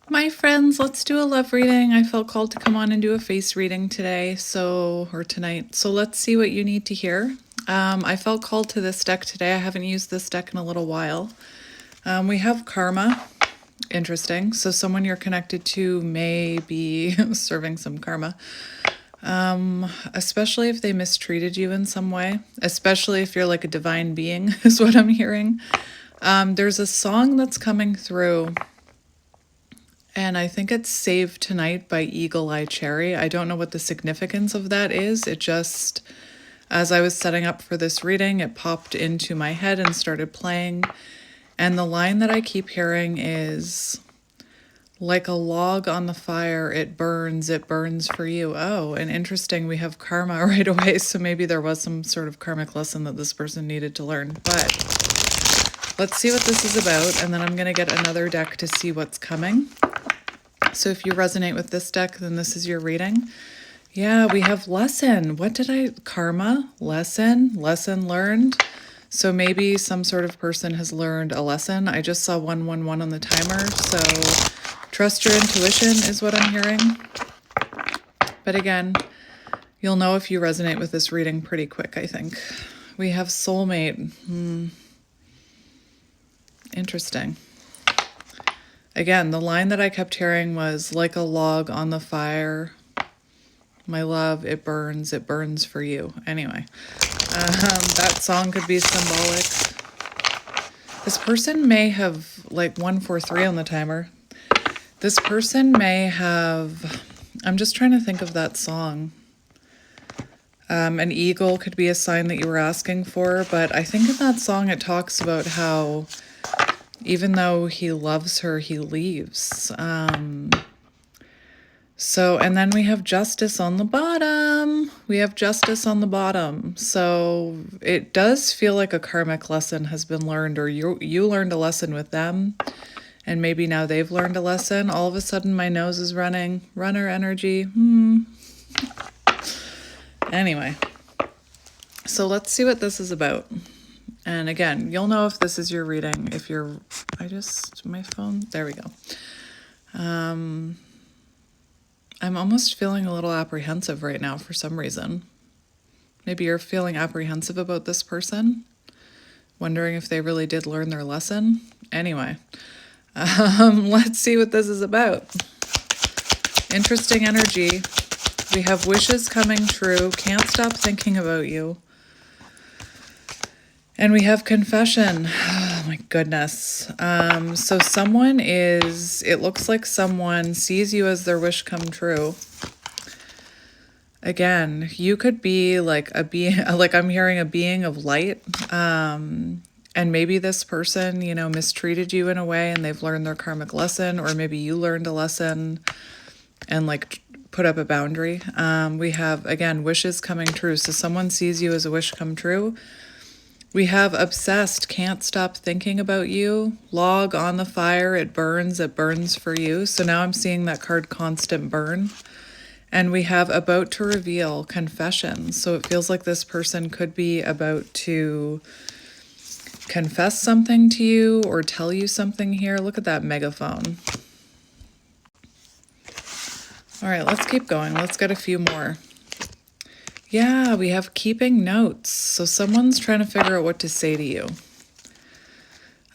My friends, let's do a love reading. I felt called to come on and do a face reading today, or tonight. So let's see what you need to hear. I felt called to this deck today. I haven't used this deck in a little while. We have karma. Interesting. So someone you're connected to may be serving some karma. Especially if they mistreated you in some way, especially if you're like a divine being, is what I'm hearing. There's a song that's coming through. And I think it's Saved Tonight by Eagle Eye Cherry. I don't know what the significance of that is. It just, as I was setting up for this reading, it popped into my head and started playing. And the line that I keep hearing is, like a log on the fire, it burns for you. Oh, and interesting, we have karma right away. So maybe there was some sort of karmic lesson that this person needed to learn. But let's see what this is about. And then I'm going to get another deck to see what's coming. So if you resonate with this deck, then this is your reading. Yeah, we have lesson. Karma, lesson learned. So maybe some sort of person has learned a lesson. I just saw 111 on the timer. So trust your intuition is what I'm hearing. But again, you'll know if you resonate with this reading pretty quick, I think. We have soulmate. Interesting. Again, the line that I kept hearing was, like a log on the fire, my love, it burns for you. Anyway, that song could be symbolic. This person may have, like 143 on the timer. This person may have, I'm just trying to think of that song. An eagle could be a sign that you were asking for, but I think in that song it talks about how even though he loves her, he leaves. And then we have justice on the bottom. So it does feel like a karmic lesson has been learned, or you learned a lesson with them, and maybe now they've learned a lesson. All of a sudden my nose is running. Runner energy. Anyway, so let's see what this is about. And again, you'll know if this is your reading if you're, my phone, there we go. I'm almost feeling a little apprehensive right now for some reason. Maybe you're feeling apprehensive about this person, wondering if they really did learn their lesson. Anyway, let's see what this is about. Interesting energy. We have wishes coming true, can't stop thinking about you. And we have confession. Oh my goodness. So it looks like someone sees you as their wish come true. Again, you could be like a being, like I'm hearing a being of light. And maybe this person, mistreated you in a way and they've learned their karmic lesson, or maybe you learned a lesson and like put up a boundary. We have, again, wishes coming true. So someone sees you as a wish come true. We have obsessed, can't stop thinking about you. Log on the fire, it burns for you. So now I'm seeing that card, constant burn. And we have about to reveal, confession. So it feels like this person could be about to confess something to you or tell you something here. Look at that megaphone. All right, let's keep going. Let's get a few more. Yeah, we have keeping notes. So someone's trying to figure out what to say to you.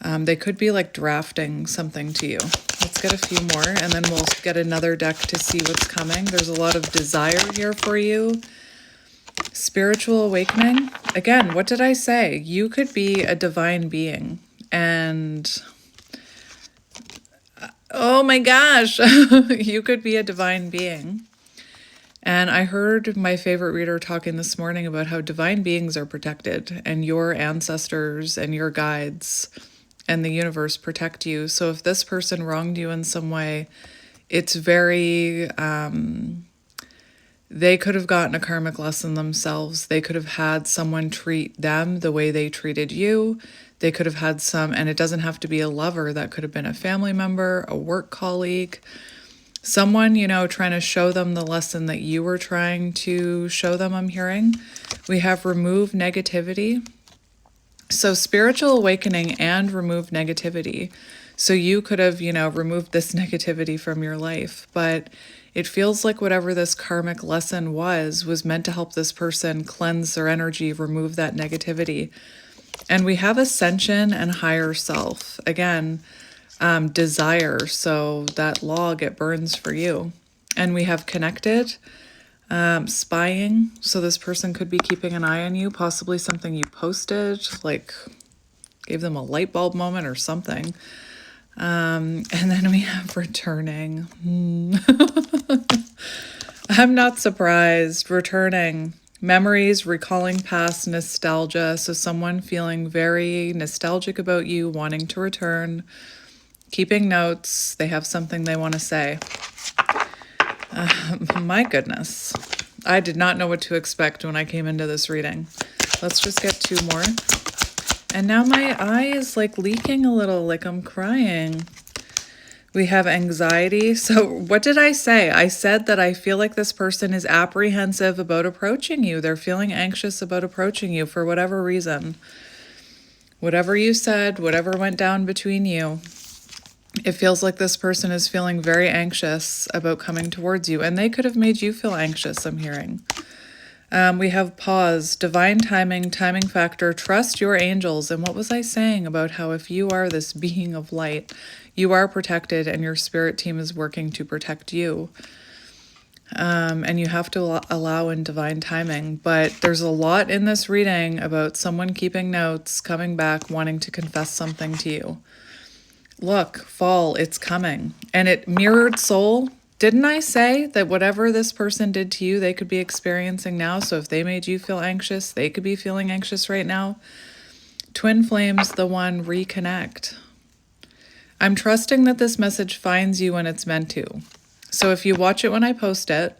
They could be like drafting something to you. Let's get a few more, and then we'll get another deck to see what's coming. There's a lot of desire here for you. Spiritual awakening. Again, what did I say? You could be a divine being. And oh my gosh, you could be a divine being. And I heard my favorite reader talking this morning about how divine beings are protected, and your ancestors and your guides and the universe protect you. So if this person wronged you in some way, it's very, they could have gotten a karmic lesson themselves. They could have had someone treat them the way they treated you. They could have had and it doesn't have to be a lover. That could have been a family member, a work colleague, someone, trying to show them the lesson that you were trying to show them, I'm hearing. We have remove negativity. So spiritual awakening and remove negativity. So you could have, removed this negativity from your life, but it feels like whatever this karmic lesson was meant to help this person cleanse their energy, remove that negativity. And we have ascension and higher self. Again, desire. So that log, it burns for you. And we have connected, spying. So this person could be keeping an eye on you, possibly something you posted, like gave them a light bulb moment or something. And then we have returning. I'm not surprised. Returning. Memories, recalling past, nostalgia. So someone feeling very nostalgic about you, wanting to return, keeping notes. They have something they want to say. My goodness. I did not know what to expect when I came into this reading. Let's just get 2 more. And now my eye is like leaking a little, like I'm crying. We have anxiety. So what did I say? I said that I feel like this person is apprehensive about approaching you. They're feeling anxious about approaching you for whatever reason. Whatever you said, whatever went down between you, it feels like this person is feeling very anxious about coming towards you. And they could have made you feel anxious, I'm hearing. We have pause, divine timing, timing factor, trust your angels. And what was I saying about how if you are this being of light, you are protected and your spirit team is working to protect you. And you have to allow in divine timing. But there's a lot in this reading about someone keeping notes, coming back, wanting to confess something to you. Look, fall, it's coming. And it mirrored soul. Didn't I say that whatever this person did to you, they could be experiencing now? So if they made you feel anxious, they could be feeling anxious right now. Twin flames, the one, reconnect. I'm trusting that this message finds you when it's meant to. So if you watch it when I post it,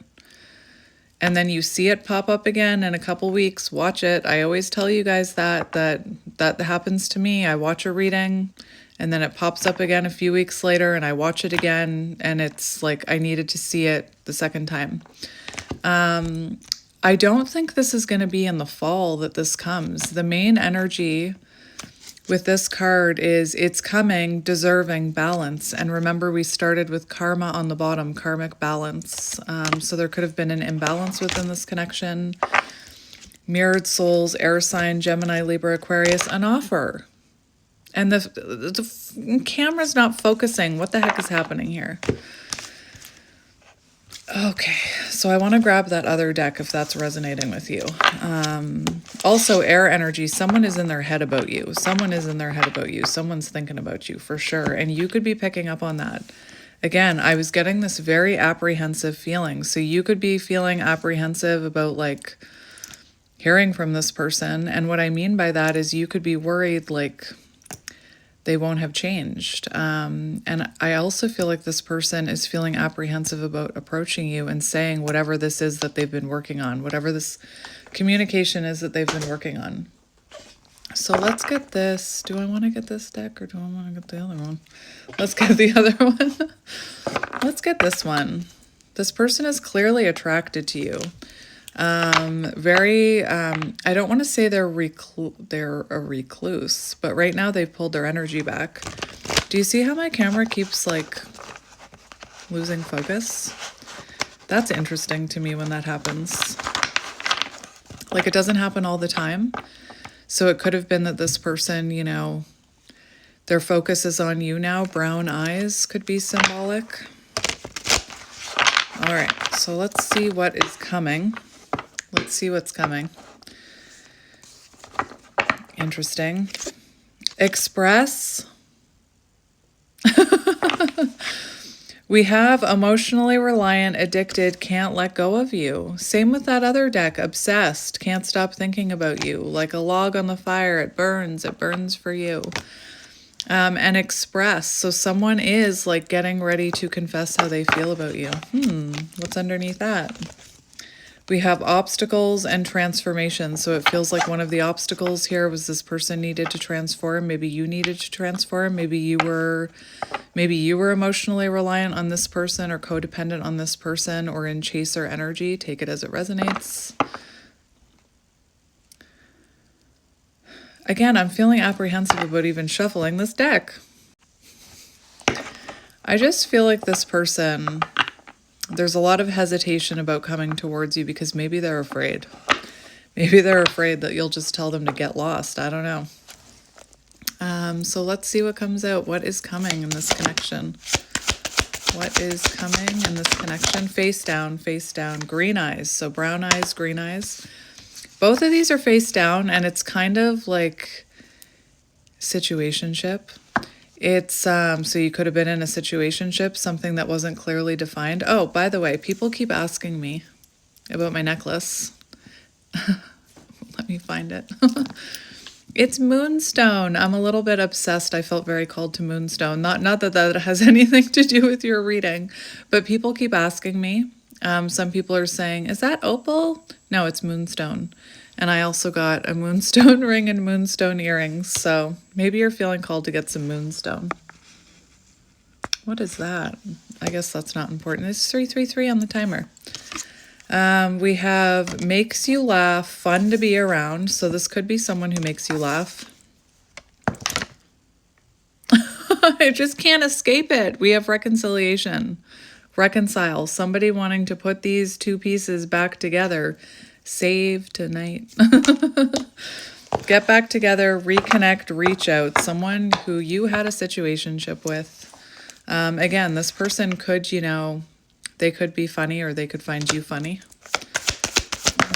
and then you see it pop up again in a couple weeks, watch it. I always tell you guys that happens to me. I watch a reading, and then it pops up again a few weeks later, and I watch it again, and it's like I needed to see it the second time. I don't think this is going to be in the fall that this comes. The main energy with this card is it's coming, deserving, balance. And remember, we started with karma on the bottom, karmic balance. So there could have been an imbalance within this connection. Mirrored souls, air sign, Gemini, Libra, Aquarius, an offer. And the camera's not focusing. What the heck is happening here? Okay, so I want to grab that other deck if that's resonating with you. Also, air energy. Someone is in their head about you. Someone is in their head about you. Someone's thinking about you for sure. And you could be picking up on that. Again, I was getting this very apprehensive feeling. So you could be feeling apprehensive about like hearing from this person. And what I mean by that is you could be worried like they won't have changed. And I also feel like this person is feeling apprehensive about approaching you and saying whatever this is that they've been working on, whatever this communication is that they've been working on. So let's get this. Do I want to get this deck or do I want to get the other one? Let's get the other one. Let's get this one. This person is clearly attracted to you. I don't want to say they're a recluse, but right now they've pulled their energy back. Do you see how my camera keeps like losing focus? That's interesting to me when that happens. Like it doesn't happen all the time. So it could have been that this person, their focus is on you now. Brown eyes could be symbolic. All right, so let's see what is coming. Let's see what's coming. Interesting. Express. We have emotionally reliant, addicted, can't let go of you. Same with that other deck, obsessed, can't stop thinking about you. Like a log on the fire, it burns for you. And express. So someone is like getting ready to confess how they feel about you. What's underneath that? We have obstacles and transformation. So it feels like one of the obstacles here was this person needed to transform. Maybe you needed to transform. Maybe you were emotionally reliant on this person or codependent on this person or in chaser energy. Take it as it resonates. Again, I'm feeling apprehensive about even shuffling this deck. I just feel like this person, there's a lot of hesitation about coming towards you because maybe they're afraid. Maybe they're afraid that you'll just tell them to get lost. I don't know. So let's see what comes out. What is coming in this connection? What is coming in this connection? Face down, green eyes. So brown eyes, green eyes. Both of these are face down, and it's kind of like situationship. It's, so you could have been in a situationship, something that wasn't clearly defined. Oh, by the way, people keep asking me about my necklace. Let me find it. It's moonstone. I'm a little bit obsessed. I felt very called to moonstone. Not that that has anything to do with your reading, but people keep asking me. Some people are saying, is that opal? No, it's moonstone. And I also got a moonstone ring and moonstone earrings. So maybe you're feeling called to get some moonstone. What is that? I guess that's not important. It's 333 on the timer. We have makes you laugh, fun to be around. So this could be someone who makes you laugh. I just can't escape it. We have reconciliation. Reconcile. Somebody wanting to put these two pieces back together. Save tonight. Get back together, reconnect, reach out. Someone who you had a situationship with. Again, this person could, they could be funny or they could find you funny.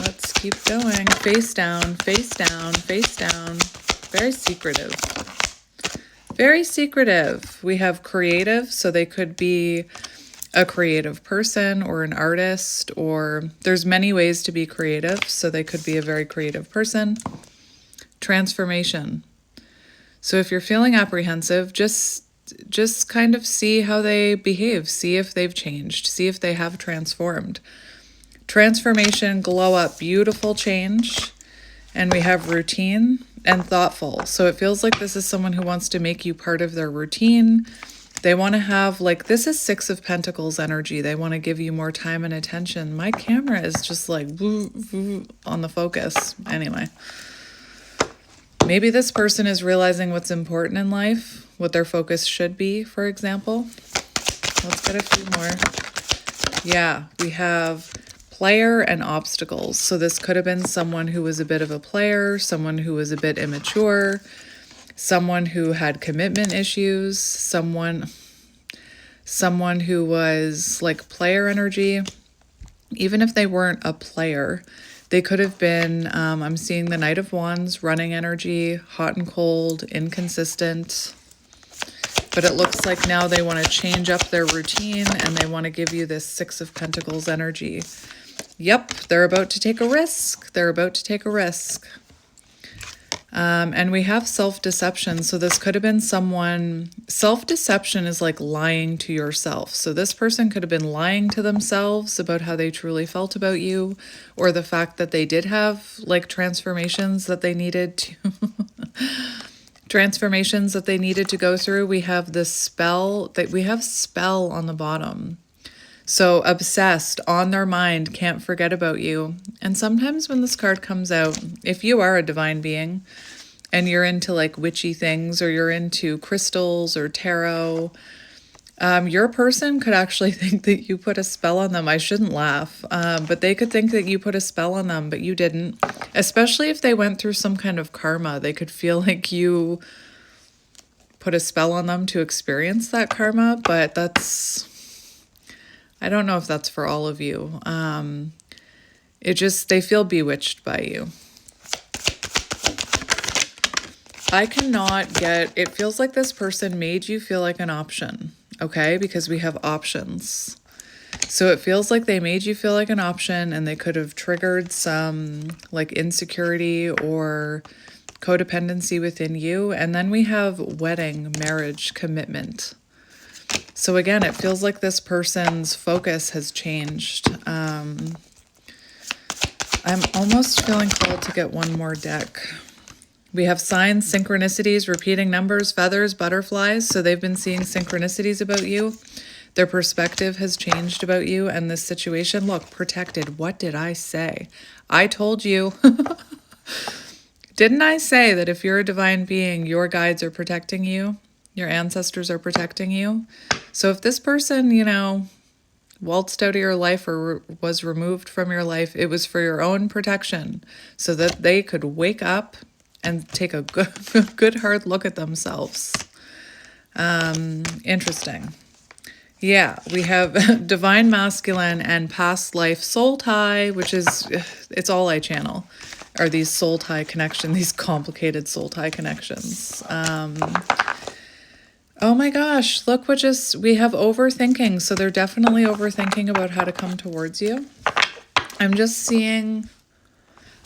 Let's keep going. Face down, face down, face down. Very secretive. Very secretive. We have creative, so they could be a creative person or an artist, or there's many ways to be creative, so they could be a very creative person. Transformation. So if you're feeling apprehensive, just kind of see how they behave, see if they've changed, see if they have transformed. Transformation, glow up, beautiful change. And we have routine and thoughtful. So it feels like this is someone who wants to make you part of their routine. They want to have, this is Six of Pentacles energy. They want to give you more time and attention. My camera is just like on the focus. Anyway. Maybe this person is realizing what's important in life, what their focus should be, for example. Let's get a few more. Yeah, we have player and obstacles. So this could have been someone who was a bit of a player, someone who was a bit immature, someone who had commitment issues, someone who was like player energy. Even if they weren't a player, they could have been, I'm seeing the Knight of Wands, running energy, hot and cold, inconsistent. But it looks like now they want to change up their routine and they want to give you this Six of Pentacles energy. Yep, they're about to take a risk. They're about to take a risk. And we have self-deception. So this could have been someone, self-deception is like lying to yourself. So this person could have been lying to themselves about how they truly felt about you, or the fact that they did have transformations that they needed to, transformations that they needed to go through. We have this spell, we have spell on the bottom. So obsessed, on their mind, can't forget about you. And sometimes when this card comes out, if you are a divine being and you're into witchy things, or you're into crystals or tarot, your person could actually think that you put a spell on them. I shouldn't laugh, but they could think that you put a spell on them, but you didn't. Especially if they went through some kind of karma, they could feel like you put a spell on them to experience that karma, but I don't know if that's for all of you. They feel bewitched by you. It feels like this person made you feel like an option, okay? Because we have options. So it feels like they made you feel like an option, and they could have triggered some insecurity or codependency within you. And then we have wedding, marriage, commitment. So again, it feels like this person's focus has changed. I'm almost feeling called to get one more deck. We have signs, synchronicities, repeating numbers, feathers, butterflies. So they've been seeing synchronicities about you. Their perspective has changed about you and this situation. Look, protected. What did I say? I told you. Didn't I say that if you're a divine being, your guides are protecting you? Your ancestors are protecting you. So if this person, you know, waltzed out of your life or was removed from your life, it was for your own protection so that they could wake up and take a good hard look at themselves. Interesting. Yeah, we have divine masculine and past life soul tie, which is, it's all I channel, are these soul tie connections, these complicated soul tie connections. Oh my gosh, look what we have overthinking. So they're definitely overthinking about how to come towards you. I'm seeing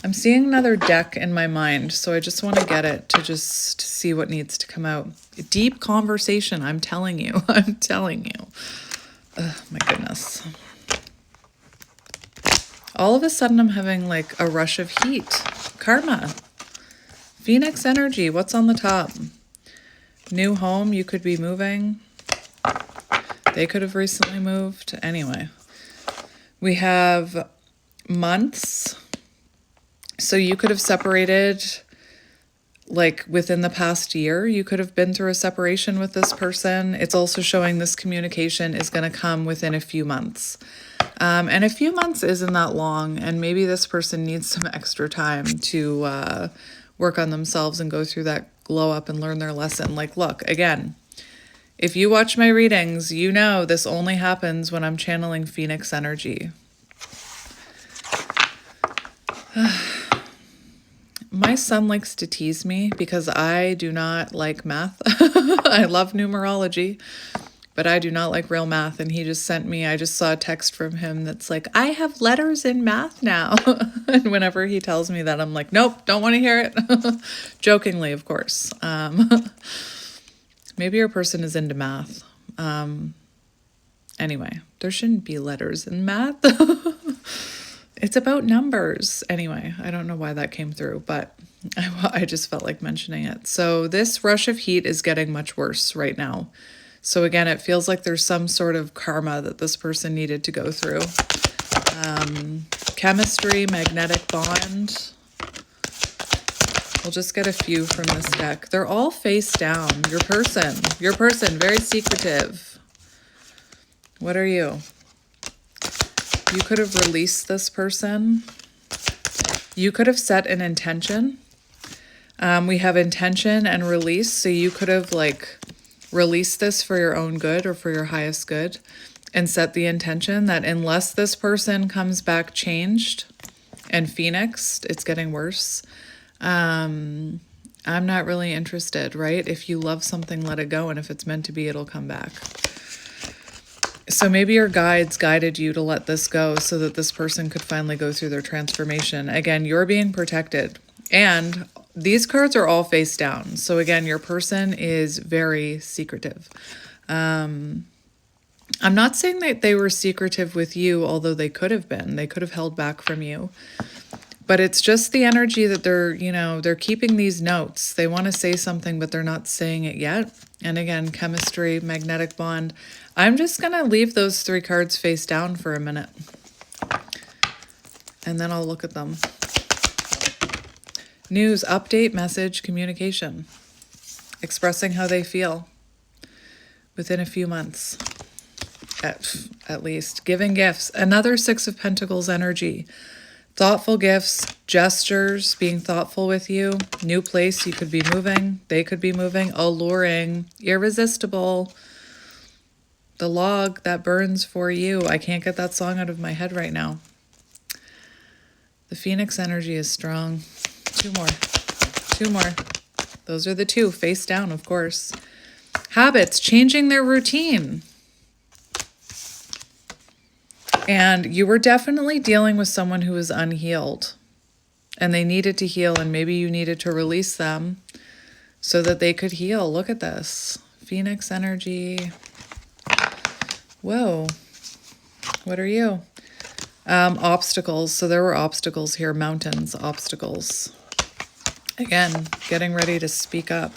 another deck in my mind. So I just want to get it to just see what needs to come out. Deep conversation, I'm telling you. I'm telling you. Oh my goodness. All of a sudden I'm having like a rush of heat. Karma. Phoenix energy, what's on the top? New home, you could be moving. They could have recently moved. Anyway, we have months. So you could have separated like within the past year. You could have been through a separation with this person. It's also showing this communication is going to come within a few months. And a few months isn't that long. And maybe this person needs some extra time to work on themselves and go through that glow up and learn their lesson. Like, look, again, if you watch my readings, you know this only happens when I'm channeling Phoenix energy. My son likes to tease me because I do not like math. I love numerology, but I do not like real math. And he just sent me, I just saw a text from him that's like, I have letters in math now. And whenever he tells me that, I'm like, nope, don't want to hear it. Jokingly, of course. Maybe your person is into math. Anyway, there shouldn't be letters in math. It's about numbers. Anyway, I don't know why that came through, but I just felt like mentioning it. So this rush of heat is getting much worse right now. So again, it feels like there's some sort of karma that this person needed to go through. Chemistry, magnetic bond. We'll just get a few from this deck. They're all face down. Your person, very secretive. What are you? You could have released this person. You could have set an intention. We have intention and release. So you could have like released this for your own good or for your highest good and set the intention that unless this person comes back changed and phoenixed, it's getting worse. I'm not really interested, right? If you love something, let it go. And if it's meant to be, it'll come back. So maybe your guides guided you to let this go so that this person could finally go through their transformation. Again, you're being protected. And these cards are all face down. So again, your person is very secretive. I'm not saying that they were secretive with you, although they could have been. They could have held back from you. But it's just the energy that they're keeping these notes. They want to say something, but they're not saying it yet. And again, chemistry, magnetic bond. I'm just going to leave those three cards face down for a minute. And then I'll look at them. News, update, message, communication. Expressing how they feel within a few months. At least. Giving gifts. Another Six of Pentacles energy. Thoughtful gifts, gestures, being thoughtful with you. New place, you could be moving. They could be moving. Alluring. Irresistible. The log that burns for you. I can't get that song out of my head right now. The Phoenix energy is strong. Two more. Those are the two. Face down, of course. Habits, changing their routine. And you were definitely dealing with someone who was unhealed. And they needed to heal, and maybe you needed to release them so that they could heal. Look at this. Phoenix energy. Whoa. What are you? Obstacles. So there were obstacles here. Mountains, obstacles. Again, getting ready to speak up.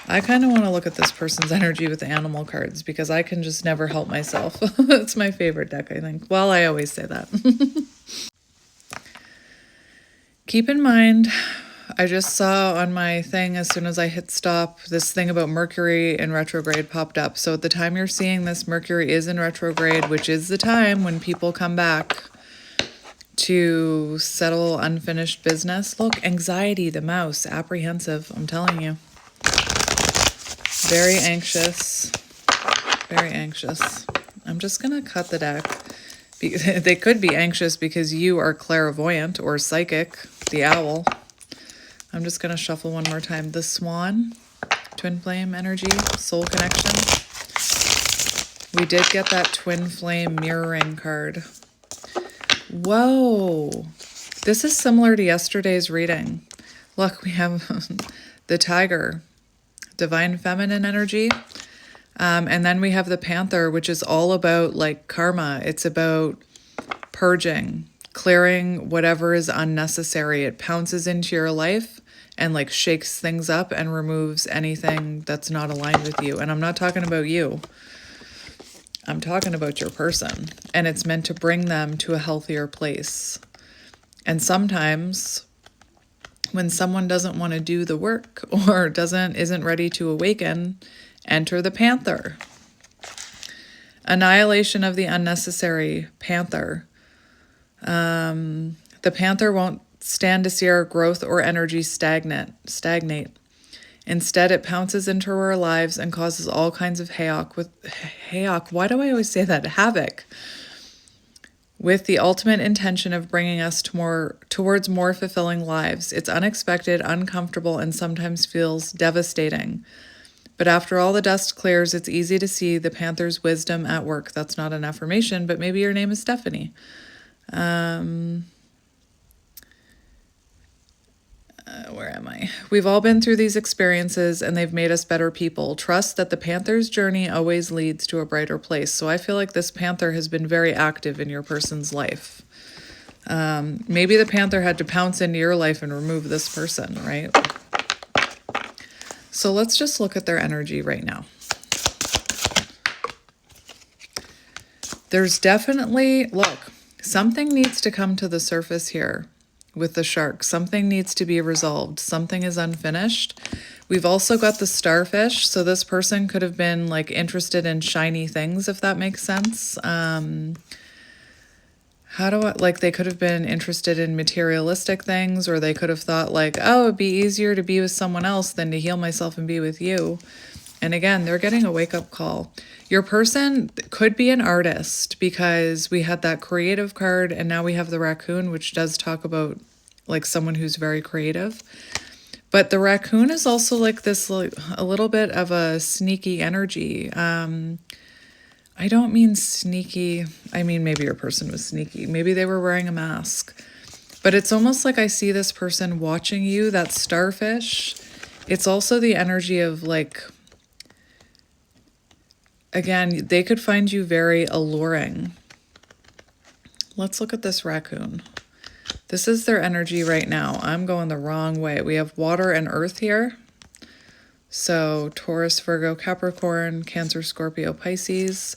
I kind of want to look at this person's energy with the animal cards because I can just never help myself. It's my favorite deck, I think. Well, I always say that. Keep in mind, I just saw on my thing as soon as I hit stop, this thing about Mercury in retrograde popped up. So at the time you're seeing this, Mercury is in retrograde, which is the time when people come back to settle unfinished business. Look, anxiety, the mouse, apprehensive, I'm telling you. Very anxious. Very anxious. I'm just going to cut the deck. They could be anxious because you are clairvoyant or psychic, the owl. I'm just going to shuffle one more time. The swan, twin flame energy, soul connection. We did get that twin flame mirroring card. Whoa. This is similar to yesterday's reading. Look, we have the tiger, divine feminine energy. And then we have the panther, which is all about like karma. It's about purging, clearing whatever is unnecessary. It pounces into your life and like shakes things up and removes anything that's not aligned with you. And I'm not talking about you. I'm talking about your person. And it's meant to bring them to a healthier place. And sometimes when someone doesn't want to do the work or isn't ready to awaken, enter the panther. Annihilation of the unnecessary, panther. The panther won't stand to see our growth or energy stagnate. Instead, it pounces into our lives and causes all kinds of havoc. Why do I always say that? Havoc. With the ultimate intention of bringing us towards more fulfilling lives. It's unexpected, uncomfortable, and sometimes feels devastating. But after all the dust clears, it's easy to see the panther's wisdom at work. That's not an affirmation, but maybe your name is Stephanie. Where am I? We've all been through these experiences and they've made us better people. Trust that the panther's journey always leads to a brighter place. So I feel like this panther has been very active in your person's life. Maybe the panther had to pounce into your life and remove this person, right? So let's just look at their energy right now. There's definitely, look, something needs to come to the surface here with the shark. Something needs to be resolved. Something is unfinished. We've also got the starfish. So this person could have been like interested in shiny things, if that makes sense. They could have been interested in materialistic things, or they could have thought like, oh, it'd be easier to be with someone else than to heal myself and be with you. And again, they're getting a wake-up call. Your person could be an artist because we had that creative card and now we have the raccoon, which does talk about like someone who's very creative. But the raccoon is also like this, like a little bit of a sneaky energy. I don't mean sneaky. I mean, maybe your person was sneaky. Maybe they were wearing a mask. But it's almost like I see this person watching you, that starfish. It's also the energy of like, again, they could find you very alluring. Let's look at this raccoon. This is their energy right now. I'm going the wrong way. We have water and earth here. So Taurus, Virgo, Capricorn, Cancer, Scorpio, Pisces.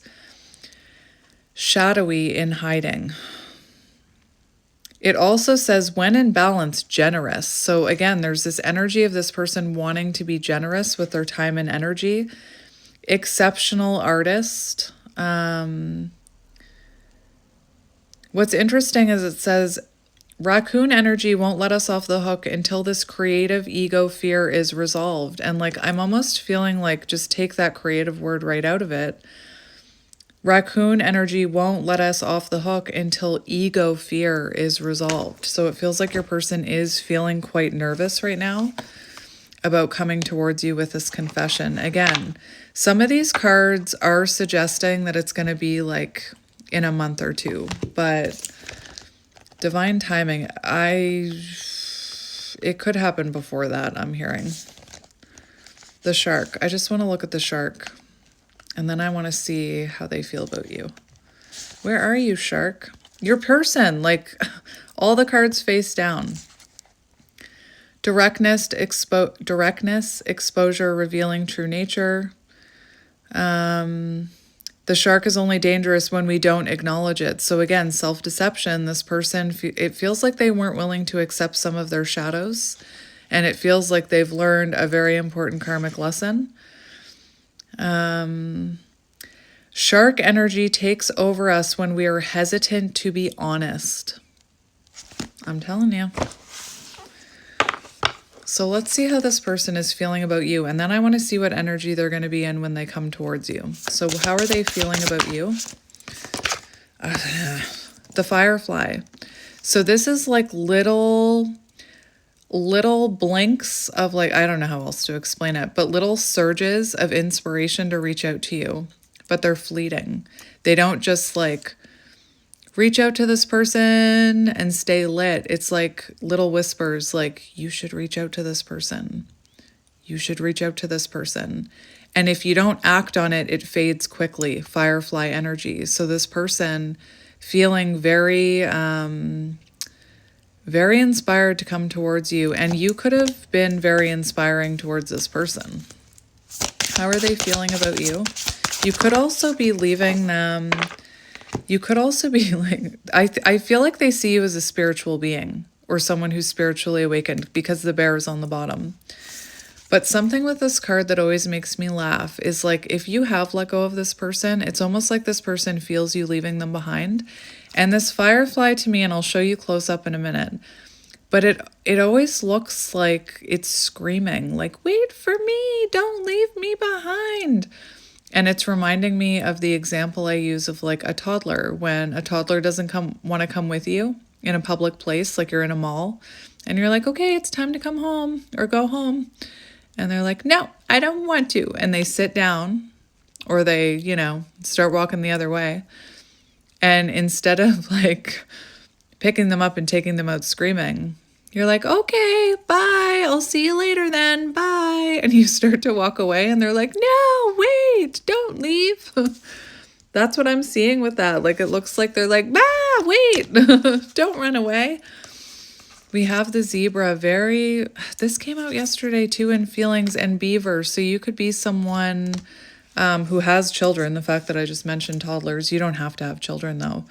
Shadowy in hiding. It also says when in balance, generous. So again, there's this energy of this person wanting to be generous with their time and energy. Exceptional artist. What's interesting is it says raccoon energy won't let us off the hook until this creative ego fear is resolved. And like, I'm almost feeling like just take that creative word right out of it. Raccoon energy won't let us off the hook until ego fear is resolved. So it feels like your person is feeling quite nervous right now about coming towards you with this confession. Again, some of these cards are suggesting that it's going to be like in a month or two, but divine timing, it could happen before that, I'm hearing. The shark. I just want to look at the shark. And then I want to see how they feel about you. Where are you, shark? Your person, like all the cards face down. Directness, exposure, revealing true nature. The shark is only dangerous when we don't acknowledge it. So again, self-deception, this person, it feels like they weren't willing to accept some of their shadows And it feels like they've learned a very important karmic lesson. Shark energy takes over us when we are hesitant to be honest. I'm telling you. So let's see how this person is feeling about you. And then I want to see what energy they're going to be in when they come towards you. So how are they feeling about you? The Firefly. So this is like little blinks of like, I don't know how else to explain it, but little surges of inspiration to reach out to you. But they're fleeting. They don't just like reach out to this person and stay lit. It's like little whispers like, you should reach out to this person. You should reach out to this person. And if you don't act on it, it fades quickly. Firefly energy. So this person feeling very, very inspired to come towards you. And you could have been very inspiring towards this person. How are they feeling about you? You could also be leaving them. You could also be like, I feel like they see you as a spiritual being or someone who's spiritually awakened because the bear is on the bottom. But something with this card that always makes me laugh is like, if you have let go of this person, it's almost like this person feels you leaving them behind. And this Firefly to me, and I'll show you close up in a minute, but it always looks like it's screaming, like, wait for me, don't leave me behind. And it's reminding me of the example I use of like a toddler. When a toddler doesn't want to come with you in a public place, like you're in a mall, and you're like, okay, it's time to come home or go home. And they're like, no, I don't want to. And they sit down or they, start walking the other way. And instead of like picking them up and taking them out screaming, you're like, okay, bye. I'll see you later then. Bye. And you start to walk away and they're like, no, wait, don't leave. That's what I'm seeing with that. Like, it looks like they're like, wait, don't run away. We have the zebra, this came out yesterday too in feelings and beaver. So you could be someone who has children. The fact that I just mentioned toddlers, you don't have to have children though.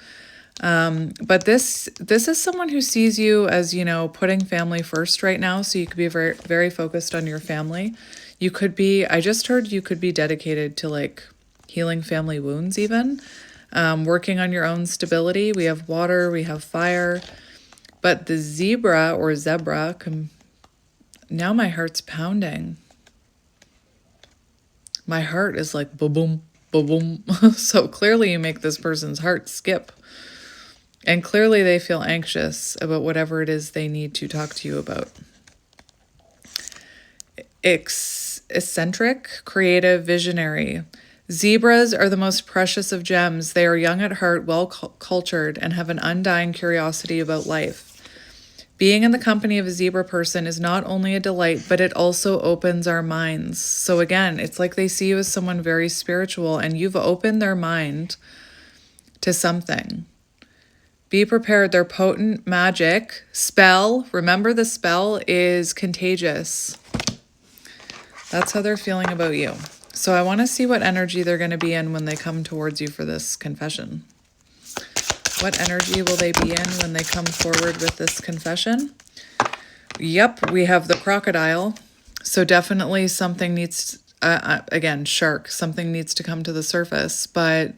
But this is someone who sees you as, putting family first right now. So you could be very, very focused on your family. I just heard you could be dedicated to like healing family wounds even, working on your own stability. We have water, we have fire. But the zebra, now my heart's pounding. My heart is like boom, boom, boom. So clearly you make this person's heart skip. And clearly they feel anxious about whatever it is they need to talk to you about. Eccentric, creative, visionary. Zebras are the most precious of gems. They are young at heart, well cultured, and have an undying curiosity about life. Being in the company of a zebra person is not only a delight, but it also opens our minds. So again, it's like they see you as someone very spiritual and you've opened their mind to something. Be prepared. Their potent magic spell. Remember, the spell is contagious. That's how they're feeling about you. So I want to see what energy they're going to be in when they come towards you for this confession. What energy will they be in when they come forward with this confession? Yep, we have the crocodile. So definitely something needs, again, shark, something needs to come to the surface. But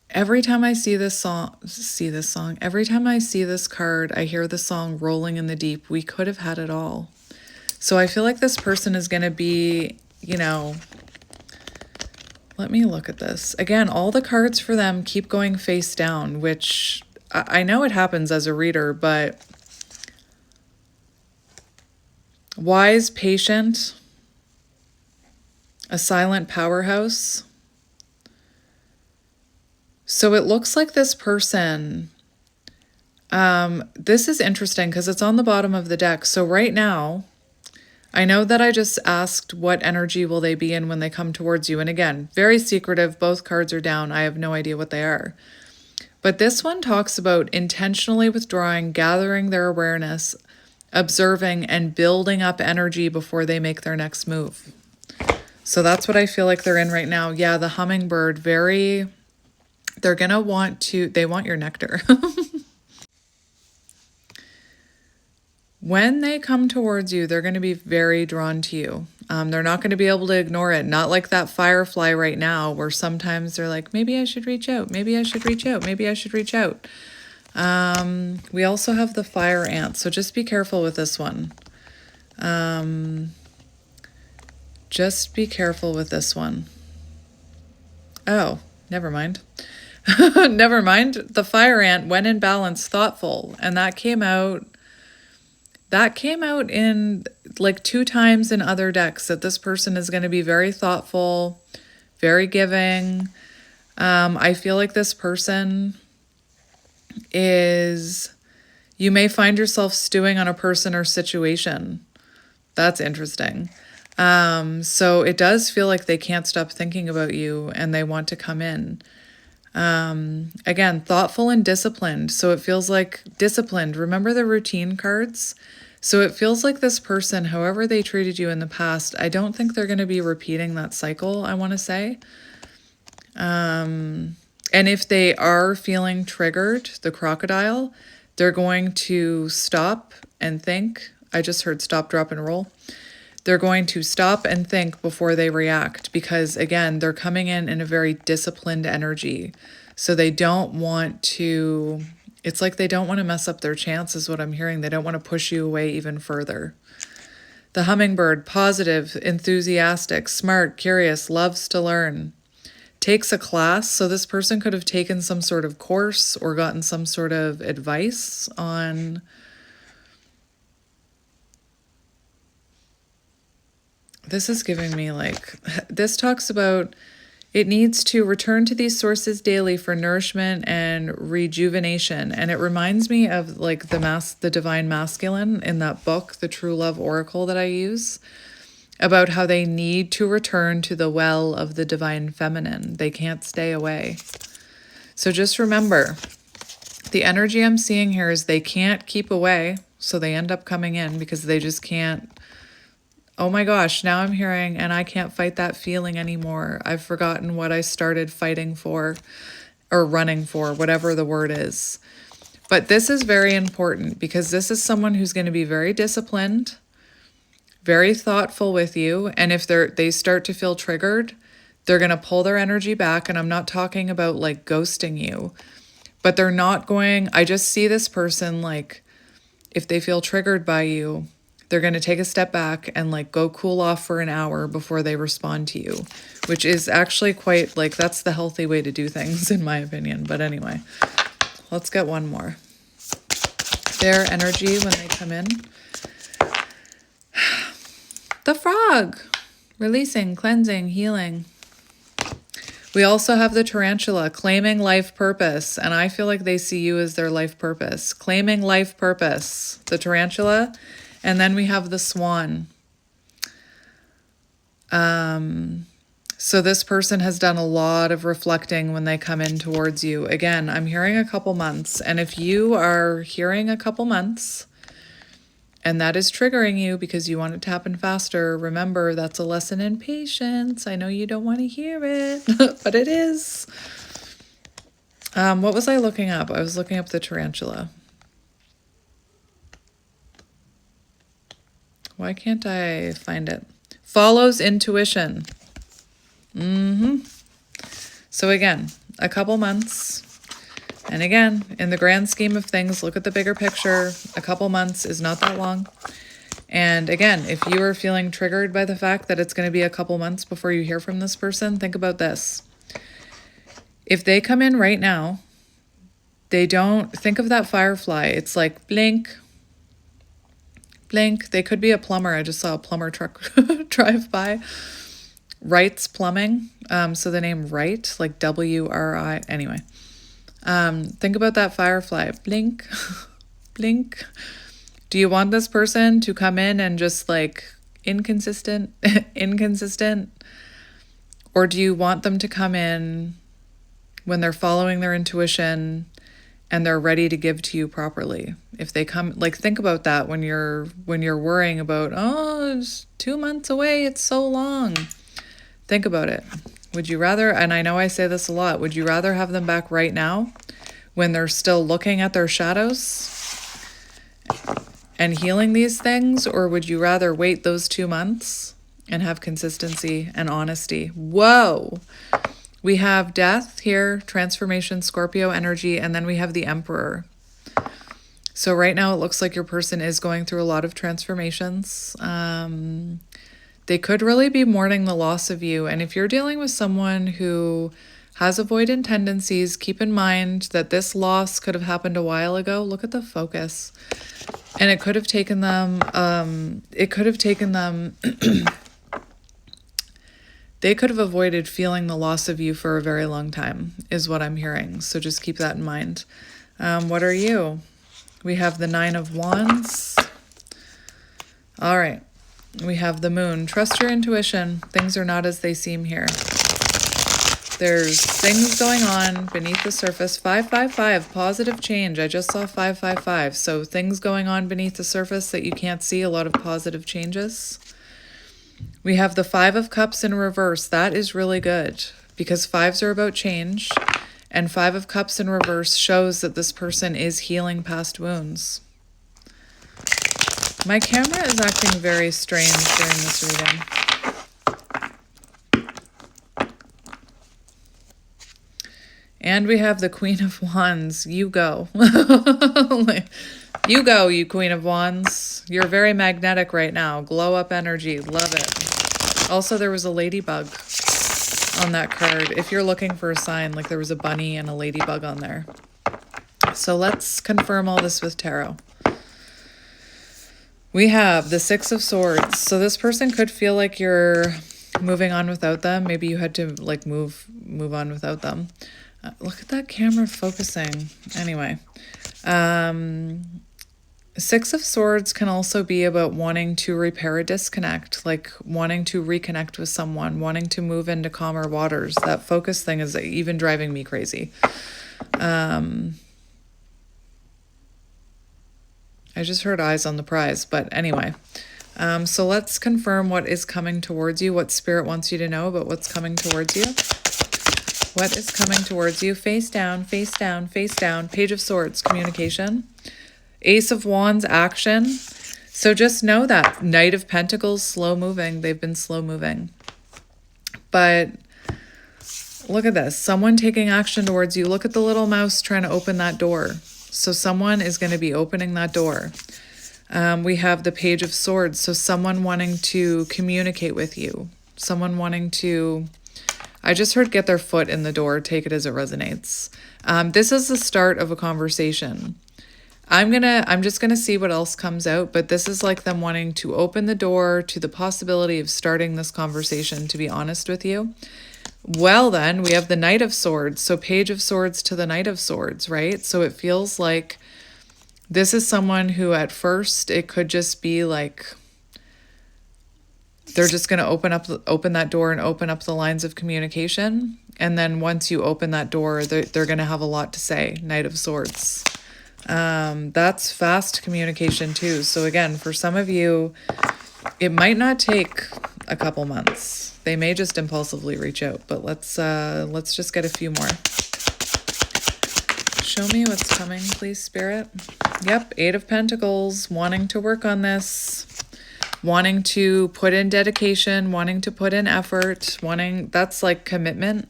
every time I see this song, every time I see this card, I hear the song Rolling in the Deep. We could have had it all. So I feel like this person is going to be, let me look at this. Again, all the cards for them keep going face down, which I know it happens as a reader, but wise, patient, a silent powerhouse. So it looks like this person, this is interesting because it's on the bottom of the deck. So right now, I know that I just asked what energy will they be in when they come towards you. And again, very secretive. Both cards are down. I have no idea what they are. But this one talks about intentionally withdrawing, gathering their awareness, observing, and building up energy before they make their next move. So that's what I feel like they're in right now. Yeah, the hummingbird, they're going to they want your nectar. When they come towards you, they're going to be very drawn to you. They're not going to be able to ignore it. Not like that firefly right now, where sometimes they're like, maybe I should reach out. Maybe I should reach out. Maybe I should reach out. We also have the fire ant. So just be careful with this one. Just be careful with this one. Oh, never mind. Never mind. The fire ant, when in balance, thoughtful. And that came out in like 2 times in other decks, that this person is going to be very thoughtful, very giving. I feel like this person you may find yourself stewing on a person or situation. That's interesting. So it does feel like they can't stop thinking about you and they want to come in. Again, thoughtful and disciplined. So it feels like disciplined. Remember the routine cards? So it feels like this person, however they treated you in the past, I don't think they're going to be repeating that cycle, I want to say. And if they are feeling triggered, the crocodile, they're going to stop and think. I just heard stop, drop, and roll. They're going to stop and think before they react because, again, they're coming in a very disciplined energy. So they don't want to, it's like they don't want to mess up their chances, what I'm hearing. They don't want to push you away even further. The hummingbird, positive, enthusiastic, smart, curious, loves to learn. Takes a class. So this person could have taken some sort of course or gotten some sort of advice on this is giving me like, this talks about it needs to return to these sources daily for nourishment and rejuvenation. And it reminds me of like the divine masculine in that book, The True Love Oracle that I use, about how they need to return to the well of the divine feminine. They can't stay away. So just remember, the energy I'm seeing here is they can't keep away. So they end up coming in because they just can't. Oh my gosh, now I'm hearing, and I can't fight that feeling anymore. I've forgotten what I started fighting for or running for, whatever the word is. But this is very important because this is someone who's going to be very disciplined, very thoughtful with you. And if they start to feel triggered, they're going to pull their energy back. And I'm not talking about like ghosting you, but they're not going, I just see this person like, if they feel triggered by you, they're going to take a step back and like go cool off for an hour before they respond to you, which is actually quite like, that's the healthy way to do things in my opinion. But anyway, let's get one more. Their energy when they come in. The frog, releasing, cleansing, healing. We also have the tarantula, claiming life purpose. And I feel like they see you as their life purpose. Claiming life purpose, the tarantula. And then we have the swan. So this person has done a lot of reflecting when they come in towards you. Again, I'm hearing a couple months. And if you are hearing a couple months and that is triggering you because you want it to happen faster, remember that's a lesson in patience. I know you don't want to hear it, but it is. What was I looking up? I was looking up the tarantula. Why can't I find it? Follows intuition. So again, a couple months. And again, in the grand scheme of things, look at the bigger picture. A couple months is not that long. And again, if you are feeling triggered by the fact that it's going to be a couple months before you hear from this person, think about this. If they come in right now, they don't think of that firefly. It's like blink, blink. They could be a plumber. I just saw a plumber truck drive by. Wright's Plumbing. So the name Wright, like W-R-I. Anyway, think about that firefly. Blink, blink. Do you want this person to come in and just like inconsistent? Or do you want them to come in when they're following their intuition and they're ready to give to you properly? If they come, like, think about that when you're worrying about, oh, it's 2 months away, it's so long. Think about it. Would you rather, and I know I say this a lot, would you rather have them back right now when they're still looking at their shadows and healing these things? Or would you rather wait those 2 months and have consistency and honesty? Whoa. We have death here, transformation, Scorpio energy, and then we have the Emperor. So right now it looks like your person is going through a lot of transformations. They could really be mourning the loss of you. And if you're dealing with someone who has avoidant tendencies, keep in mind that this loss could have happened a while ago. Look at the focus. And it could have taken them, they could have avoided feeling the loss of you for a very long time, is what I'm hearing. So just keep that in mind. What are you? We have the 9 of Wands. All right. We have the Moon. Trust your intuition. Things are not as they seem here. There's things going on beneath the surface. 555, positive change. I just saw 555. So things going on beneath the surface that you can't see, a lot of positive changes. We have the 5 of Cups in reverse. That is really good because 5s are about change. And 5 of Cups in reverse shows that this person is healing past wounds. My camera is acting very strange during this reading. And we have the Queen of Wands. You go. You go, you Queen of Wands. You're very magnetic right now. Glow up energy. Love it. Also, there was a ladybug on that card. If you're looking for a sign, like there was a bunny and a ladybug on there. So let's confirm all this with tarot. We have the 6 of Swords. So this person could feel like you're moving on without them. Maybe you had to like move on without them. Look at that camera focusing. Anyway, 6 of Swords can also be about wanting to repair a disconnect, like wanting to reconnect with someone, wanting to move into calmer waters. That focus thing is even driving me crazy. I just heard eyes on the prize, but anyway. So let's confirm what is coming towards you, what Spirit wants you to know about what's coming towards you. What is coming towards you? Face down, face down, face down. Page of Swords, communication. Ace of Wands, action. So just know that. Knight of Pentacles, slow moving. They've been slow moving. But look at this. Someone taking action towards you. Look at the little mouse trying to open that door. So someone is going to be opening that door. We have the Page of Swords. So someone wanting to communicate with you. Someone wanting to... I just heard get their foot in the door. Take it as it resonates. This is the start of a conversation. I'm just gonna see what else comes out, but this is like them wanting to open the door to the possibility of starting this conversation, to be honest with you. Well then, we have the Knight of Swords. So Page of Swords to the Knight of Swords, right? So it feels like this is someone who at first it could just be like they're just going to open that door and open up the lines of communication. And then once you open that door, they're going to have a lot to say. Knight of Swords. That's fast communication too. So again, for some of you, it might not take a couple months. They may just impulsively reach out, but let's just get a few more. Show me what's coming, please, Spirit. Yep, 8 of Pentacles, wanting to work on this, wanting to put in dedication, wanting to put in effort, that's like commitment,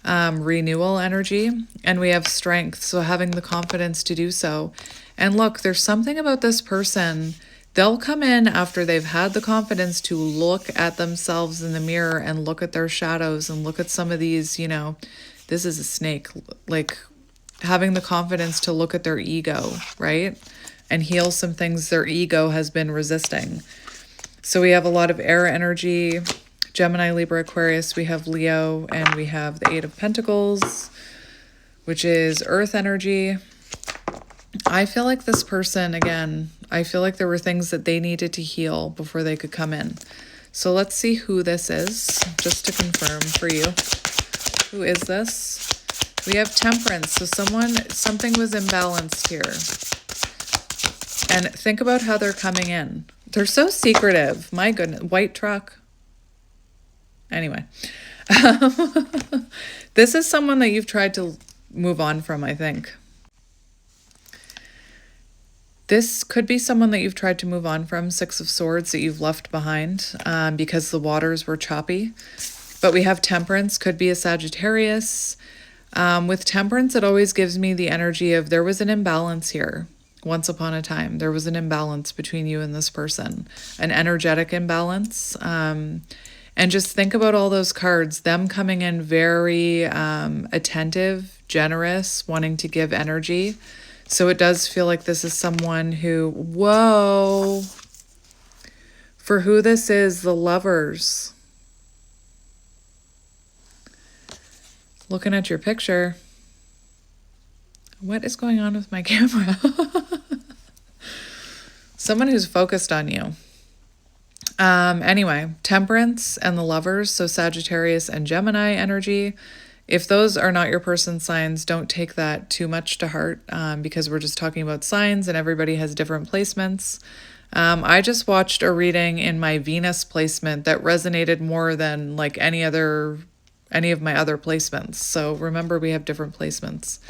renewal energy. And we have strength, so having the confidence to do so. And look, there's something about this person. They'll come in after they've had the confidence to look at themselves in the mirror and look at their shadows and look at some of these, this is a snake, like having the confidence to look at their ego, right? And heal some things their ego has been resisting. So we have a lot of air energy, Gemini, Libra, Aquarius. We have Leo, and we have the 8 of Pentacles, which is earth energy. I feel like this person, again, I feel like there were things that they needed to heal before they could come in. So let's see who this is, just to confirm for you. Who is this? We have Temperance. So something was imbalanced here. And think about how they're coming in. They're so secretive. My goodness. White truck. Anyway. This is someone that you've tried to move on from, I think. This could be someone that you've tried to move on from, Six of Swords, that you've left behind because the waters were choppy. But we have Temperance, could be a Sagittarius. With Temperance, it always gives me the energy of there was an imbalance here. Once upon a time, there was an imbalance between you and this person, an energetic imbalance. And just think about all those cards, them coming in very attentive, generous, wanting to give energy. So it does feel like this is someone who, whoa, for who this is, the Lovers. Looking at your picture. What is going on with my camera? Someone who's focused on you. Anyway, Temperance and the Lovers, so Sagittarius and Gemini energy. If those are not your person's signs, don't take that too much to heart because we're just talking about signs and everybody has different placements. I just watched a reading in my Venus placement that resonated more than like any of my other placements. So remember, we have different placements.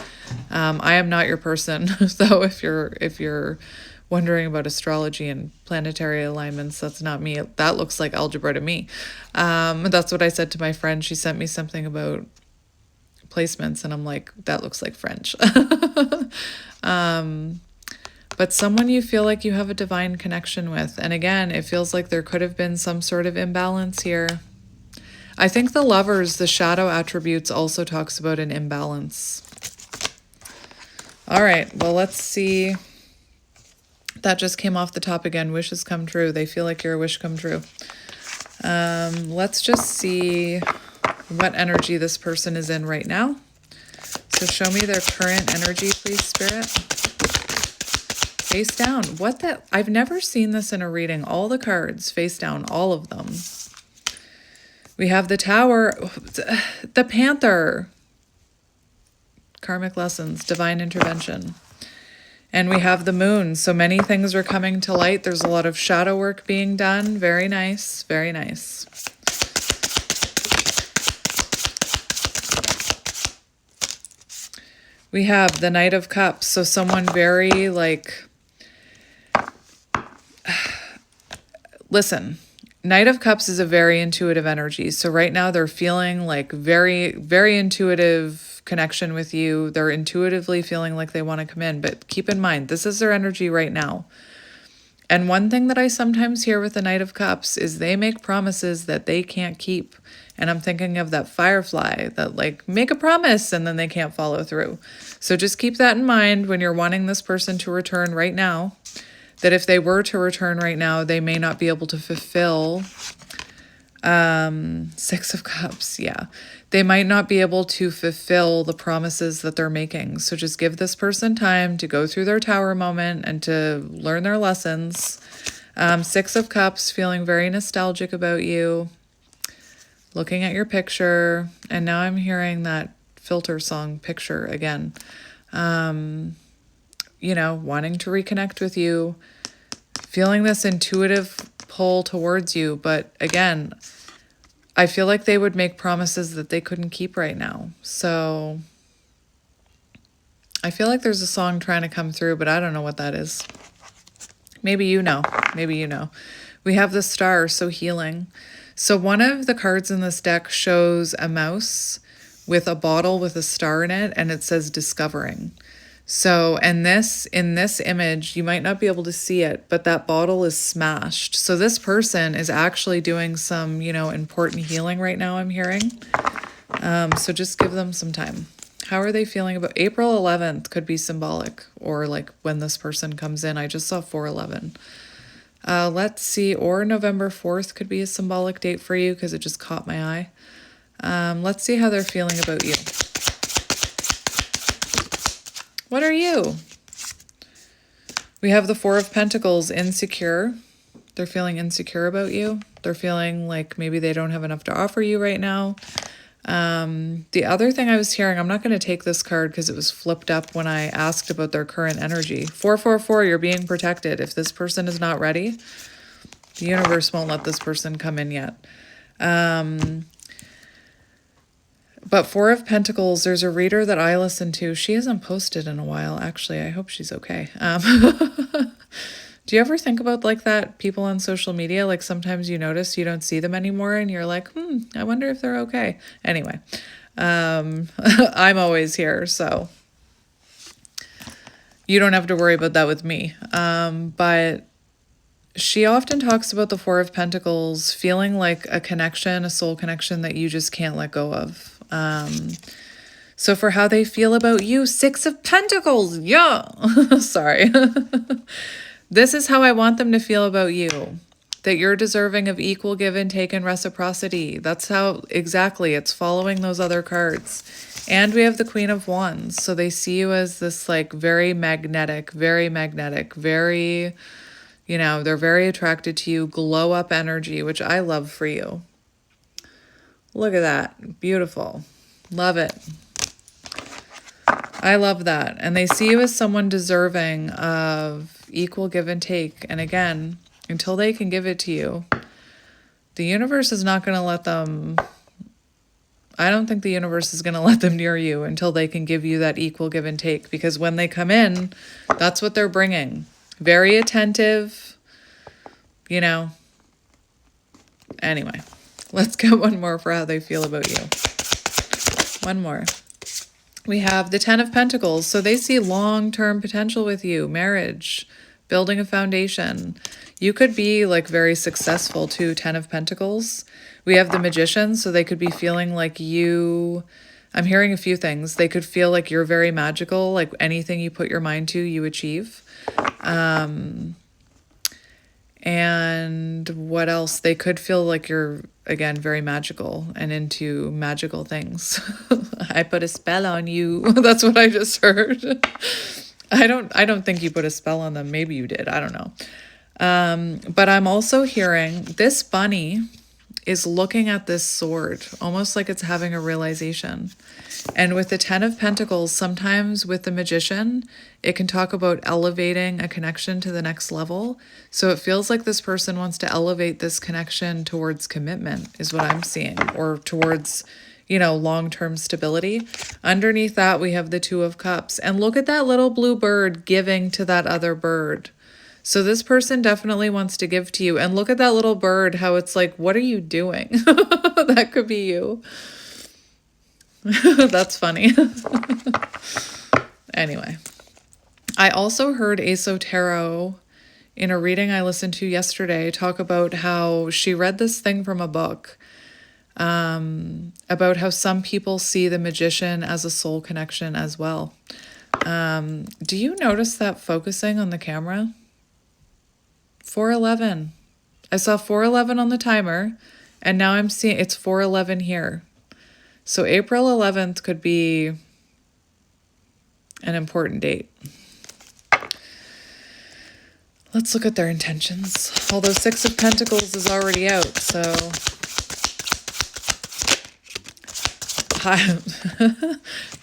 I am not your person, though. If you're wondering about astrology and planetary alignments, that's not me. That looks like algebra to me. That's what I said to my friend. She sent me something about placements, and I'm like, that looks like French. But someone you feel like you have a divine connection with. And again, it feels like there could have been some sort of imbalance here. I think the Lovers, the shadow attributes, also talks about an imbalance. All right, well, let's see. That just came off the top again. Wishes come true. They feel like your wish come true. Let's just see what energy this person is in right now. So show me their current energy, please, Spirit. Face down. What the? I've never seen this in a reading. All the cards face down, all of them. We have the Tower, the Panther, karmic lessons, divine intervention. And we have the Moon. So many things are coming to light. There's a lot of shadow work being done. Very nice, very nice. We have the Knight of Cups. So someone very like, listen, Knight of Cups is a very intuitive energy. So right now they're feeling like very, very intuitive connection with you. They're intuitively feeling like they want to come in. But keep in mind, this is their energy right now. And one thing that I sometimes hear with the Knight of Cups is they make promises that they can't keep. And I'm thinking of that firefly that like make a promise and then they can't follow through. So just keep that in mind when you're wanting this person to return right now. That if they were to return right now, they may not be able to fulfill Six of Cups. Yeah, they might not be able to fulfill the promises that they're making. So just give this person time to go through their Tower moment and to learn their lessons. Six of Cups, feeling very nostalgic about you, looking at your picture. And now I'm hearing that filter song Picture again. You know, wanting to reconnect with you, feeling this intuitive pull towards you. But again, I feel like they would make promises that they couldn't keep right now. So I feel like there's a song trying to come through, but I don't know what that is. Maybe you know. Maybe you know. We have the Star, so healing. So one of the cards in this deck shows a mouse with a bottle with a star in it, and it says discovering. So, and in this image, you might not be able to see it, but that bottle is smashed. So this person is actually doing some, you know, important healing right now, I'm hearing. So just give them some time. How are they feeling about April 11th could be symbolic, or like when this person comes in. I just saw 4/11. Let's see, or November 4th could be a symbolic date for you because it just caught my eye. Let's see how they're feeling about you. What are you? We have the Four of Pentacles, insecure. They're feeling insecure about you. They're feeling like maybe they don't have enough to offer you right now. The other thing I was hearing, I'm not going to take this card because it was flipped up when I asked about their current energy. 444, you're being protected. If this person is not ready, the universe won't let this person come in yet. But Four of Pentacles, there's a reader that I listen to. She hasn't posted in a while, actually. I hope she's okay. Do you ever think about like that, people on social media? Like sometimes you notice you don't see them anymore and you're like, I wonder if they're okay. Anyway, I'm always here, so you don't have to worry about that with me. But she often talks about the Four of Pentacles feeling like a connection, a soul connection that you just can't let go of. So for how they feel about you, Six of Pentacles, yeah. Sorry. This is how I want them to feel about you. That you're deserving of equal give and take and reciprocity. That's how, exactly, it's following those other cards. And we have the Queen of Wands. So they see you as this like very magnetic, very, you know, they're very attracted to you, glow up energy, which I love for you. Look at that. Beautiful. Love it. I love that. And they see you as someone deserving of equal give and take. And again, until they can give it to you, the universe is not going to let them, I don't think the universe is going to let them near you until they can give you that equal give and take. Because when they come in, that's what they're bringing. Very attentive, you know. Anyway, let's get one more for how they feel about you. One more. We have the Ten of Pentacles. So they see long-term potential with you, marriage, building a foundation. You could be like very successful too, Ten of Pentacles. We have the Magician, so they could be feeling like you, I'm hearing a few things. They could feel like you're very magical, like anything you put your mind to, you achieve. And what else? They could feel like you're, again, very magical and into magical things. I put a spell on you. That's what I just heard. I don't think you put a spell on them. Maybe you did. I don't know. But I'm also hearing this bunny is looking at this sword, almost like it's having a realization. And with the Ten of Pentacles, sometimes with the Magician, it can talk about elevating a connection to the next level. So it feels like this person wants to elevate this connection towards commitment, is what I'm seeing, or towards, you know, long-term stability. Underneath that, we have the Two of Cups. And look at that little blue bird giving to that other bird. So this person definitely wants to give to you. And look at that little bird, how it's like, what are you doing? That could be you. That's funny. Anyway, I also heard Aso Tarot in a reading I listened to yesterday talk about how she read this thing from a book about how some people see the Magician as a soul connection as well. Do you notice that focusing on the camera? 4:11. I saw 4:11 on the timer, and now I'm seeing it's 4:11 here. So April 11th could be an important date. Let's look at their intentions. Although Six of Pentacles is already out, so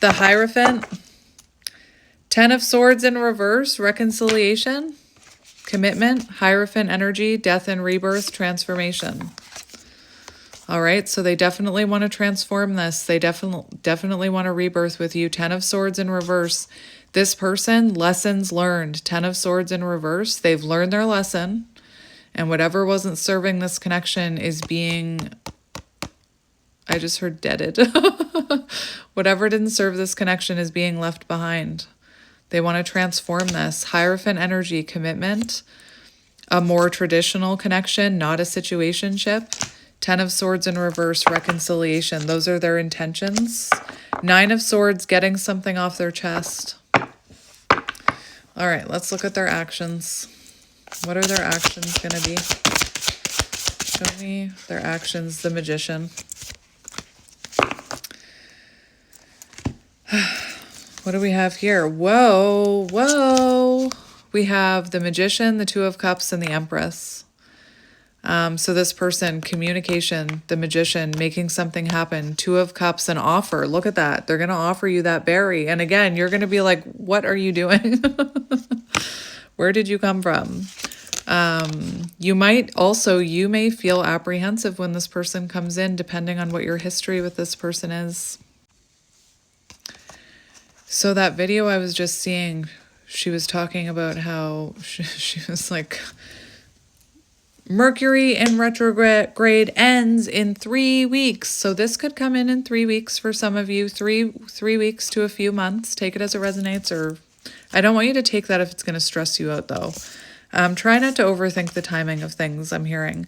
the Hierophant, Ten of Swords in reverse, reconciliation, commitment, Hierophant energy, death and rebirth, transformation. All right, so they definitely want to transform this. They definitely want to rebirth with you. Ten of Swords in reverse. This person, lessons learned. Ten of Swords in reverse. They've learned their lesson. And whatever wasn't serving this connection is being, I just heard deaded. Whatever didn't serve this connection is being left behind. They want to transform this. Hierophant energy, commitment. A more traditional connection, not a situationship. Ten of Swords in reverse, reconciliation. Those are their intentions. Nine of Swords, getting something off their chest. All right, let's look at their actions. What are their actions going to be? Show me their actions, the Magician. What do we have here? Whoa, whoa. We have the Magician, the Two of Cups, and the Empress. So this person, communication, the Magician, making something happen, Two of Cups, an offer. Look at that. They're going to offer you that berry. And again, you're going to be like, what are you doing? Where did you come from? You may feel apprehensive when this person comes in, depending on what your history with this person is. So that video I was just seeing, she was talking about how she was like, Mercury in retrograde ends in 3 weeks. So this could come in 3 weeks for some of you, three weeks to a few months. Take it as it resonates, or I don't want you to take that if it's going to stress you out though. Try not to overthink the timing of things I'm hearing.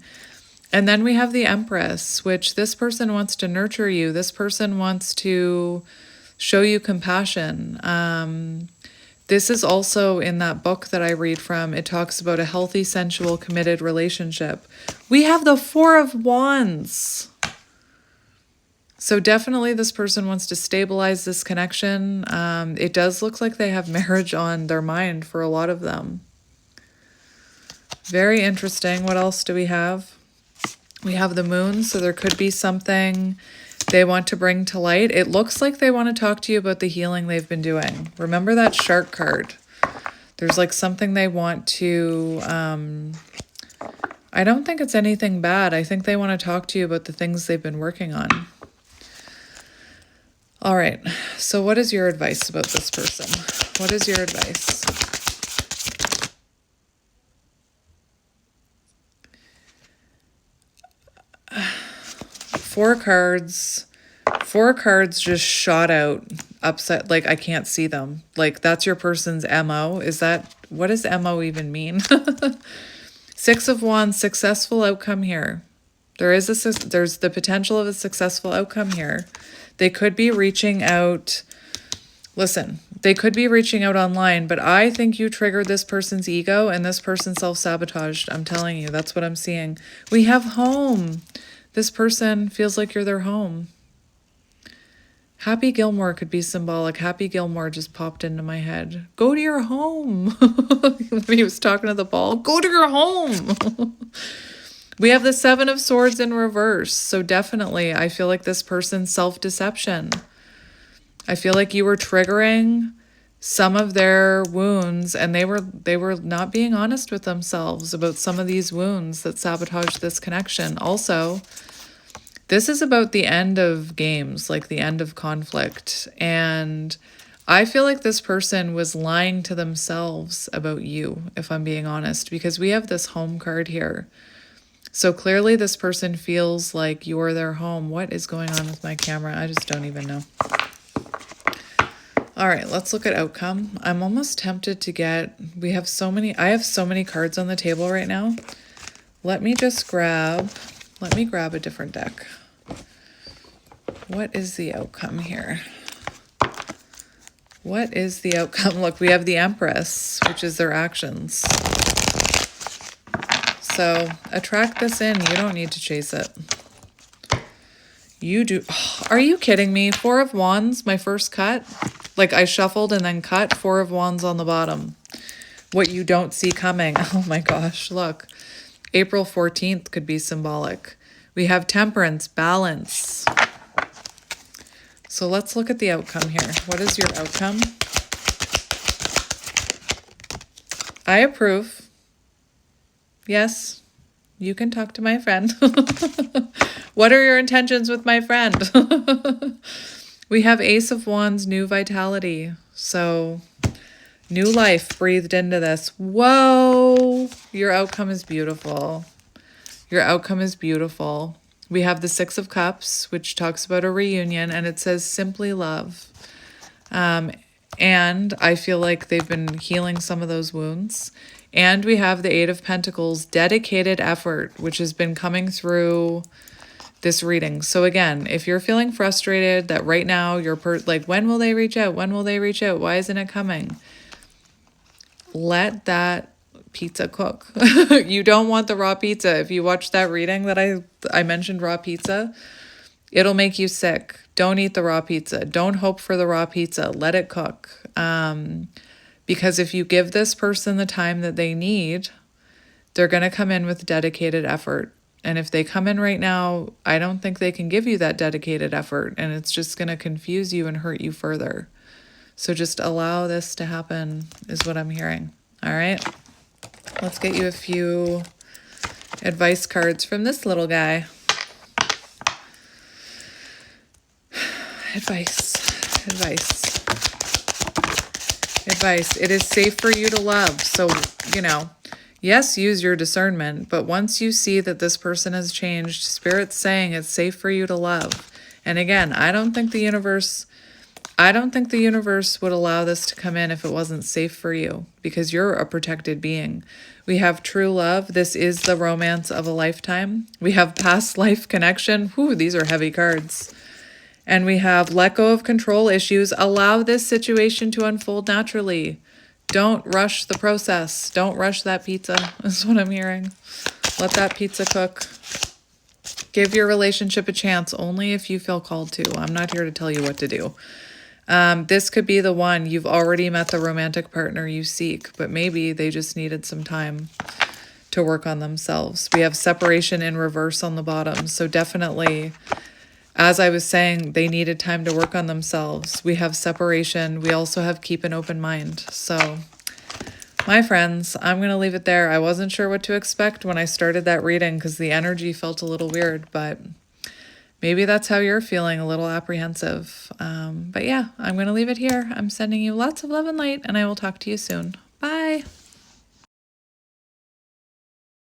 And then we have the Empress, which this person wants to nurture you. This person wants to show you compassion. This is also in that book that I read from. It talks about a healthy, sensual, committed relationship. We have the Four of Wands. So definitely this person wants to stabilize this connection. It does look like they have marriage on their mind for a lot of them. Very interesting. What else do we have? We have the Moon, so there could be something they want to bring to light. It looks like they want to talk to you about the healing they've been doing. Remember that Shark card. There's like something they want to, I don't think it's anything bad. I think they want to talk to you about the things they've been working on. All right. So what is your advice about this person? What is your advice? Four cards just shot out upside, like I can't see them. Like that's your person's MO. Is that, what does MO even mean? Six of Wands, successful outcome here. There's the potential of a successful outcome here. They could be reaching out. Listen, they could be reaching out online, but I think you triggered this person's ego and this person self-sabotaged. I'm telling you, that's what I'm seeing. We have home. This person feels like you're their home. Happy Gilmore could be symbolic. Happy Gilmore just popped into my head. Go to your home. When he was talking to the ball, go to your home. We have the Seven of Swords in reverse. So definitely, I feel like this person's self-deception. I feel like you were triggering some of their wounds, and they were not being honest with themselves about some of these wounds that sabotaged this connection. Also, this is about the end of games, like the end of conflict. And I feel like this person was lying to themselves about you, if I'm being honest, because we have this home card here. So clearly this person feels like you're their home. What is going on with my camera? I just don't even know. All right, let's look at outcome. I'm almost tempted to get, I have so many cards on the table right now. Let me grab a different deck. What is the outcome here? What is the outcome? Look, we have the Empress, which is their actions. So attract this in. You don't need to chase it. You do. Oh, are you kidding me? Four of Wands, my first cut. Like I shuffled and then cut. Four of Wands on the bottom. What you don't see coming. Oh my gosh, look. April 14th could be symbolic. We have Temperance, balance. So let's look at the outcome here. What is your outcome? I approve. Yes, you can talk to my friend. What are your intentions with my friend? We have Ace of Wands, new vitality. So new life breathed into this. Whoa, your outcome is beautiful. Your outcome is beautiful. We have the Six of Cups, which talks about a reunion, and it says simply love. And I feel like they've been healing some of those wounds. And we have the Eight of Pentacles, dedicated effort, which has been coming through this reading. So again, if you're feeling frustrated that right now you're like, when will they reach out? When will they reach out? Why isn't it coming? Let that pizza cook. You don't want the raw pizza. If you watch that reading that I mentioned raw pizza, it'll make you sick. Don't eat the raw pizza. Don't hope for the raw pizza. Let it cook. Because if you give this person the time that they need, they're going to come in with dedicated effort. And if they come in right now, I don't think they can give you that dedicated effort, and it's just going to confuse you and hurt you further. So just allow this to happen is what I'm hearing. All right. Let's get you a few advice cards from this little guy. Advice. advice. It is safe for you to love. So, yes, use your discernment, but once you see that this person has changed, Spirit's saying it's safe for you to love. And again, I don't think the universe would allow this to come in if it wasn't safe for you, because you're a protected being. We have true love. This is the romance of a lifetime. We have past life connection. Whew, these are heavy cards. And we have let go of control issues. Allow this situation to unfold naturally. Don't rush the process. Don't rush that pizza, is what I'm hearing. Let that pizza cook. Give your relationship a chance only if you feel called to. I'm not here to tell you what to do. This could be the one. You've already met the romantic partner you seek, but maybe they just needed some time to work on themselves. We have separation in reverse on the bottom. So definitely, as I was saying, they needed time to work on themselves. We have separation. We also have keep an open mind. So, my friends, I'm going to leave it there. I wasn't sure what to expect when I started that reading because the energy felt a little weird, but maybe that's how you're feeling, a little apprehensive. But yeah, I'm going to leave it here. I'm sending you lots of love and light, and I will talk to you soon.